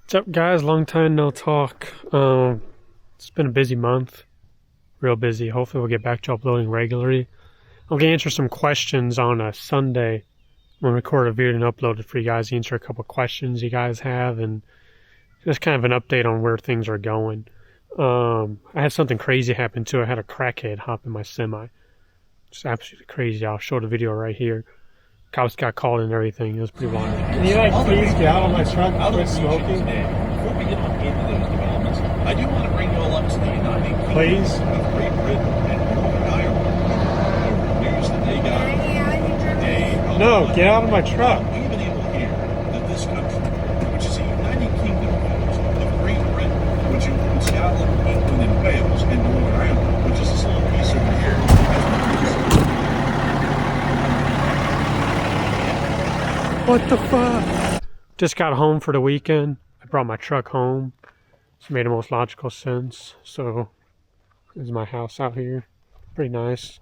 What's up, guys? Long time no talk. It's been a busy month, real busy. Hopefully, we'll get back to uploading regularly. I'm gonna answer some questions on a Sunday. I'm gonna record a video and upload it for you guys. Answer a couple questions you guys have, and just kind of an update on where things are going. I had something crazy happen too. I had a crackhead hop in my semi. Just absolutely crazy. I'll show the video right here. Cops got called and everything. It was pretty wild. Can you please get out of my truck and quit smoking? Before we get on into those developments, I do want to bring you all up to the United Kingdom Please? of Great Britain and Northern Ireland. News that they got No, get out of my truck. We've been able to hear that this country, which is a United Kingdom of Great Britain, which includes Scotland, England, and Wales, and Northern Ireland, which is this little piece over here, What the fuck? Just got home for the weekend. I brought my truck home. It's made the most logical sense. So, this is my house out here. Pretty nice.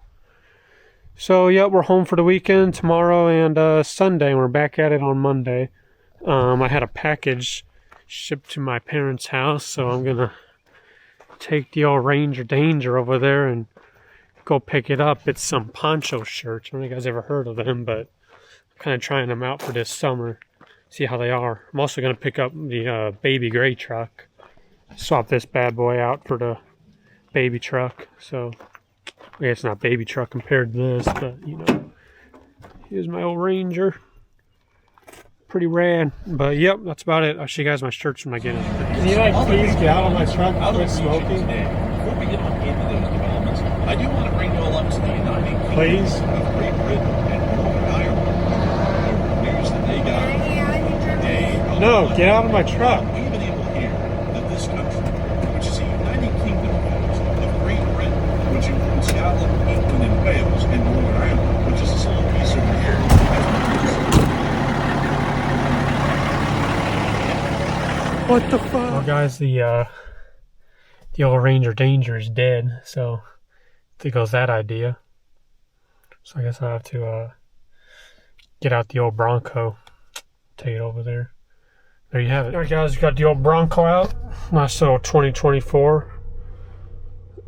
So, yeah, we're home for the weekend tomorrow and Sunday. We're back at it on Monday. I had a package shipped to my parents' house, so I'm gonna take the old Ranger Danger over there and go pick it up. It's some poncho shirts. I don't know if you guys ever heard of them, but kind of trying them out for this summer, see how they are. I'm also going to pick up the baby gray truck, swap this bad boy out for the baby truck. So I guess it's not baby truck compared to this, but you know, here's my old Ranger. Pretty rad. But yep, that's about it. I'll show you guys my shirts when I get in. Can you please get out of my truck and quit smoking? Before we get on into those developments, I do want to bring you all up to the United Kingdom Please? of Great Britain and Northern Ireland. News that they got No, get out of my truck. We've been able to hear that this country, which is a United Kingdom of Great Britain, which includes Scotland, England, and Wales, and Northern Ireland, which is this little piece over here, What the fuck? Well, guys, the old Ranger Danger is dead, so there goes that idea. So I guess I'll have to get out the old Bronco, take it over there. There you have it. Alright, guys, got the old Bronco out. Nice little 2024.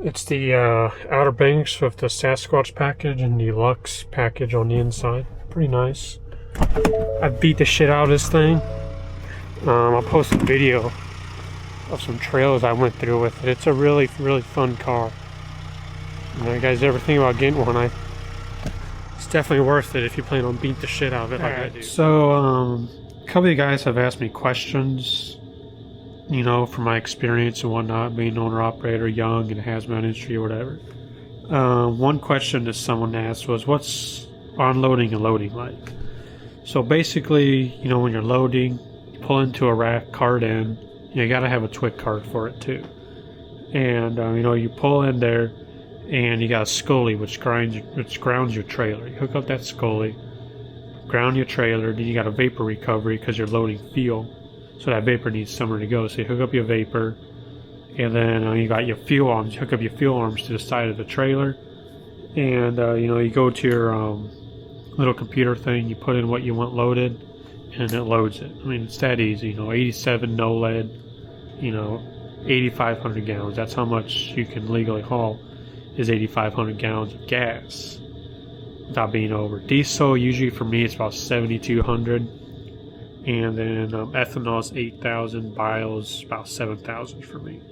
It's the Outer Banks with the Sasquatch package and the Lux package on the inside. Pretty nice. I beat the shit out of this thing. I'll post a video of some trails I went through with it. It's a really, really fun car. You know, you guys ever think about getting one? It's definitely worth it if you plan on beating the shit out of it like I do. So, a couple of you guys have asked me questions, you know, from my experience and whatnot, being an owner-operator, young, in the hazmat industry or whatever. One question that someone asked was, what's unloading and loading like? So basically, you know, when you're loading, you pull into a rack, cart in, you gotta have a twig cart for it too. And, you know, you pull in there, and you got a scully which grounds your trailer. You hook up that scully, ground your trailer, then you got a vapor recovery because you're loading fuel, so that vapor needs somewhere to go. So you hook up your vapor, and then you got your fuel arms. You hook up your fuel arms to the side of the trailer, and you know, you go to your little computer thing, you put in what you want loaded, and it loads it. I mean, it's that easy. You know, 87 no lead, you know, 8,500 gallons. That's how much you can legally haul, is 8,500 gallons of gas without being over. Diesel, usually for me, it's about 7,200, and then ethanol is 8,000, bios about 7,000 for me.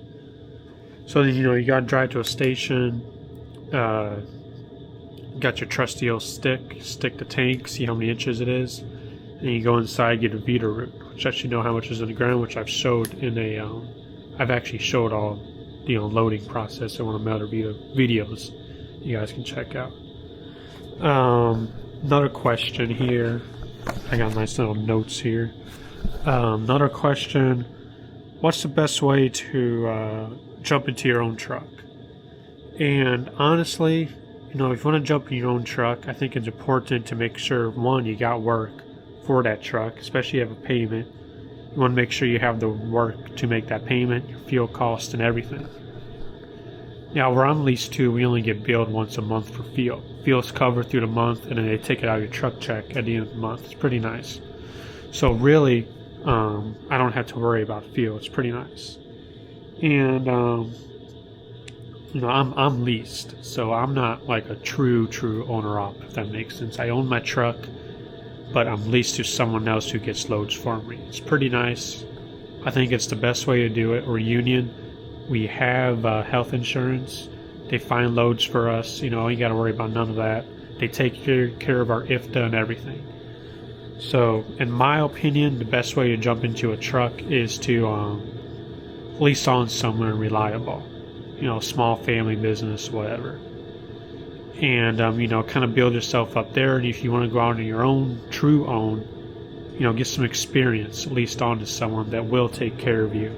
So then, you know, you gotta drive to a station, got your trusty old stick the tank, see how many inches it is, and you go inside, get a Vita root, which lets you know how much is in the ground, which I've showed in a I've actually showed all the loading process in one of my other videos you guys can check out. Another question here. I got nice little notes here. Another question. What's the best way to jump into your own truck? And honestly, you know, if you want to jump in your own truck, I think it's important to make sure, one, you got work for that truck, especially if you have a payment. You want to make sure you have the work to make that payment, your fuel cost, and everything. Now, where I'm leased to, we only get billed once a month for fuel. Fuel's covered through the month, and then they take it out of your truck check at the end of the month. It's pretty nice. So really, I don't have to worry about fuel. It's pretty nice. And I'm leased, so I'm not like a true owner op, if that makes sense. I own my truck, but I'm leased to someone else who gets loads for me. It's pretty nice. I think it's the best way to do it. We're union. We have health insurance. They find loads for us. You ain't got to worry about none of that. They take care of our IFTA and everything. So, in my opinion, the best way to jump into a truck is to lease on somewhere reliable. Small family business, whatever. And, kind of build yourself up there. And if you want to go out on your own, true own, get some experience, leased on to someone that will take care of you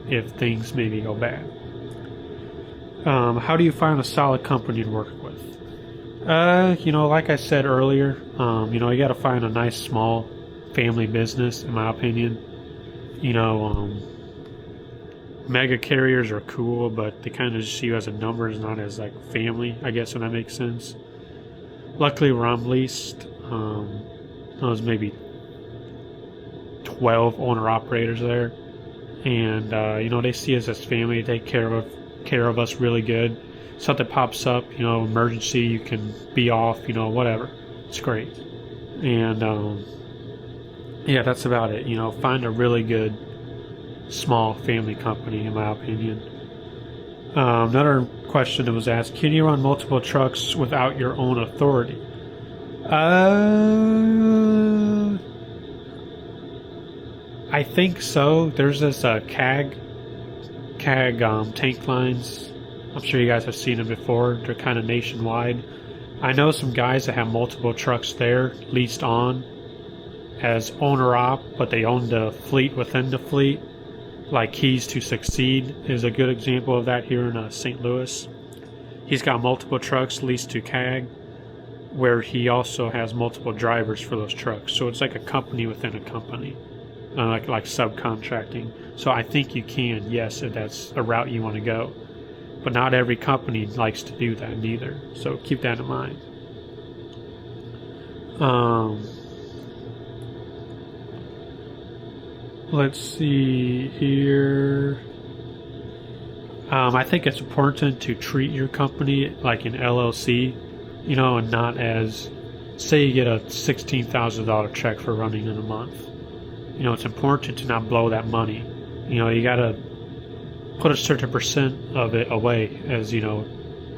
if things maybe go bad. How do you find a solid company to work with? Like I said earlier, you got to find a nice small family business, in my opinion. Mega carriers are cool, but they kind of just see you as a numbers, not as like family, I guess, when that makes sense. Luckily, where I'm leased, there's maybe 12 owner-operators there. And, they see us as family, they take care of us really good. Something pops up, emergency, you can be off, whatever. It's great. And, that's about it. Find a really good small family company, in my opinion. Another question that was asked, can you run multiple trucks without your own authority? I think so. There's this CAG tank lines. I'm sure you guys have seen them before. They're kind of nationwide. I know some guys that have multiple trucks there leased on as owner-op, but they own the fleet within the fleet. Like Keys to Succeed is a good example of that here in St. Louis. He's got multiple trucks leased to CAG, where he also has multiple drivers for those trucks. So it's like a company within a company, like subcontracting. So I think you can, yes, if that's a route you want to go. But not every company likes to do that neither. So keep that in mind. Let's see here. I think it's important to treat your company like an LLC, and not as, say you get a $16,000 check for running in a month. It's important to not blow that money. You gotta put a certain percent of it away, as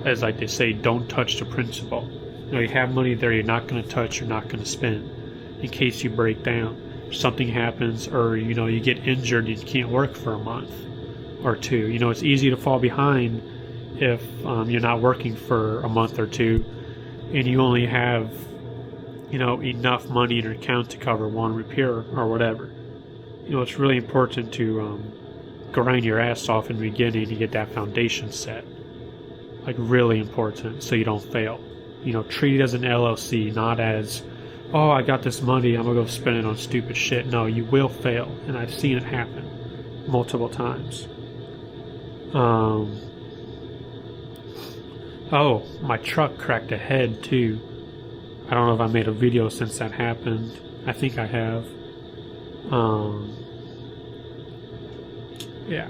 as like they say, don't touch the principal. You have money there you're not going to touch, you're not going to spend, in case you break down, something happens, or you get injured and you can't work for a month or two. It's easy to fall behind if you're not working for a month or two, and you only have enough money in your account to cover one repair or whatever. It's really important to grind your ass off in the beginning to get that foundation set. Like, really important, so you don't fail. Treat it as an LLC, not as, oh, I got this money, I'm gonna go spend it on stupid shit. No, you will fail, and I've seen it happen multiple times. Oh, my truck cracked a head too. I don't know if I made a video since that happened. I think I have. Yeah.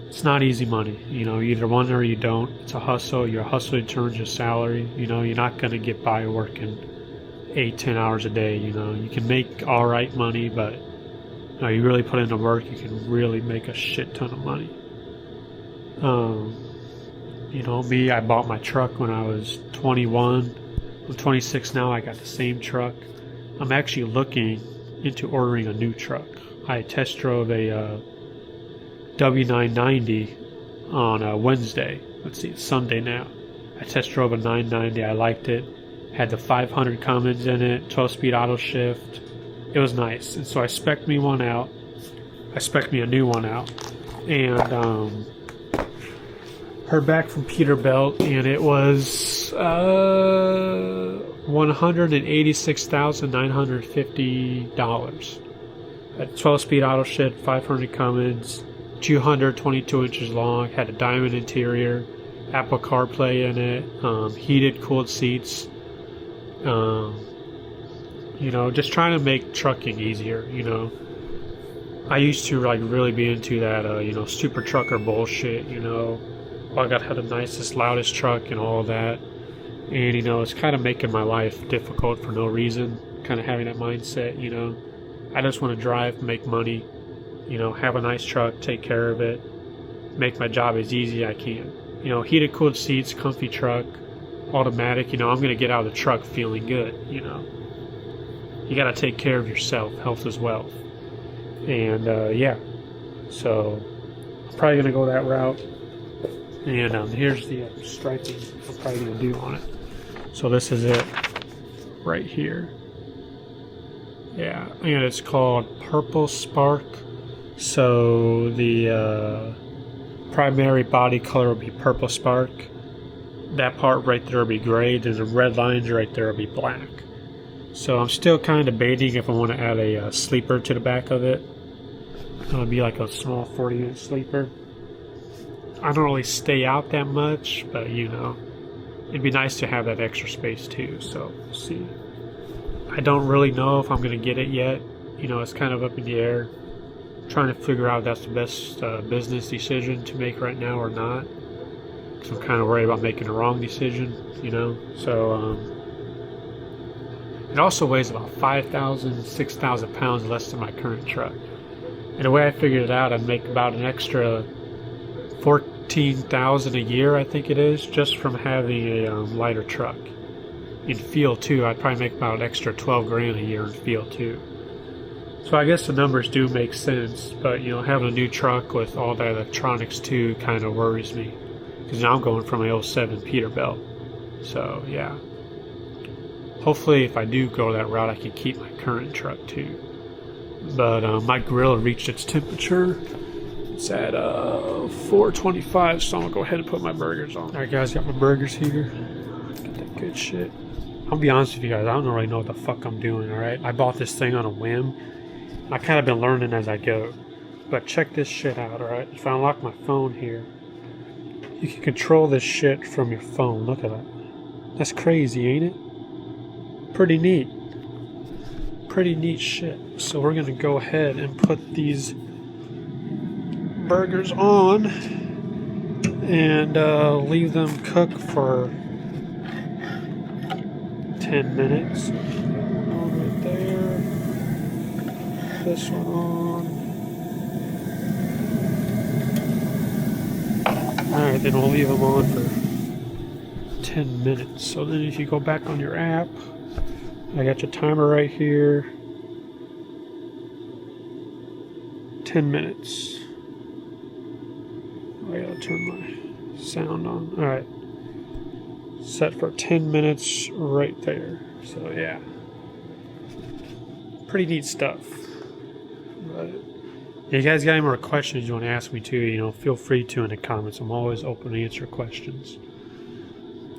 It's not easy money. You either want it or you don't. It's a hustle. Your hustle determines your salary. You're not going to get by working 8-10 hours a day. You can make all right money, but you really put in the work, you can really make a shit ton of money. Me, I bought my truck when I was 21. I'm 26 now. I got the same truck. I'm actually looking into ordering a new truck. I test drove a W990 on Wednesday. Let's see, it's Sunday now. I test drove a 990. I liked it. Had the 500 Cummins in it, 12-speed auto shift. It was nice. And so I spec'd me one out. I spec'd me a new one out. And heard back from Peterbilt, and it was $186,950. A 12-speed auto shift, 500 Cummins, 222 inches long, had a diamond interior, Apple CarPlay in it, heated, cooled seats. You know, just trying to make trucking easier, you know. I used to like really be into that, you know, super trucker bullshit, you know. I gotta have the nicest, loudest truck and all of that. And, you know, it's kind of making my life difficult for no reason. Kind of having that mindset, you know. I just want to drive, make money, you know, have a nice truck, take care of it, make my job as easy as I can. You know, heated, cooled seats, comfy truck, automatic, you know, I'm going to get out of the truck feeling good, you know. You got to take care of yourself. Health is wealth. And, yeah. So, I'm probably going to go that route. And here's the striping I'm probably going to do on it. So this is it right here. Yeah, and it's called Purple Spark. So the primary body color will be Purple Spark. That part right there will be gray. Then the red lines right there will be black. So I'm still kind of debating if I want to add a sleeper to the back of it. It'll be like a small 40-inch sleeper. I don't really stay out that much, but you know, it'd be nice to have that extra space too. So we'll see. I don't really know if I'm going to get it yet. You know, it's kind of up in the air. Trying to figure out if that's the best business decision to make right now or not. Because I'm kind of worried about making the wrong decision, you know. So, it also weighs about 5,000, 6,000 pounds less than my current truck. And the way I figured it out, I'd make about an extra 14,000 a year, I think it is, just from having a lighter truck. In fuel too, I'd probably make about an extra 12 grand a year in fuel too. So I guess the numbers do make sense, but you know, having a new truck with all that electronics too kind of worries me. Because now I'm going from a 07 Peterbilt. So yeah. Hopefully if I do go that route, I can keep my current truck too. But my grill reached its temperature. It's at 425, so I'm going to go ahead and put my burgers on. Alright guys, got my burgers here. Get that good shit. I'll be honest with you guys, I don't really know what the fuck I'm doing, alright? I bought this thing on a whim. I kind of been learning as I go. But check this shit out, alright? If I unlock my phone here, you can control this shit from your phone. Look at that. That's crazy, ain't it? Pretty neat. Pretty neat shit. So we're going to go ahead and put these burgers on and leave them cook for 10 minutes. One right there. This one on. Alright, then we'll leave them on for 10 minutes. So then if you go back on your app, I got your timer right here. 10 minutes. I gotta turn my sound on. Alright. Set for 10 minutes right there. So yeah. Pretty neat stuff. But if you guys got any more questions you want to ask me too, you know, feel free to in the comments. I'm always open to answer questions.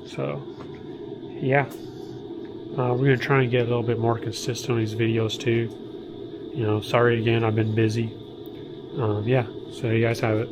So yeah. We're going to try and get a little bit more consistent on these videos too. You know, sorry again, I've been busy. Yeah, so you guys have it.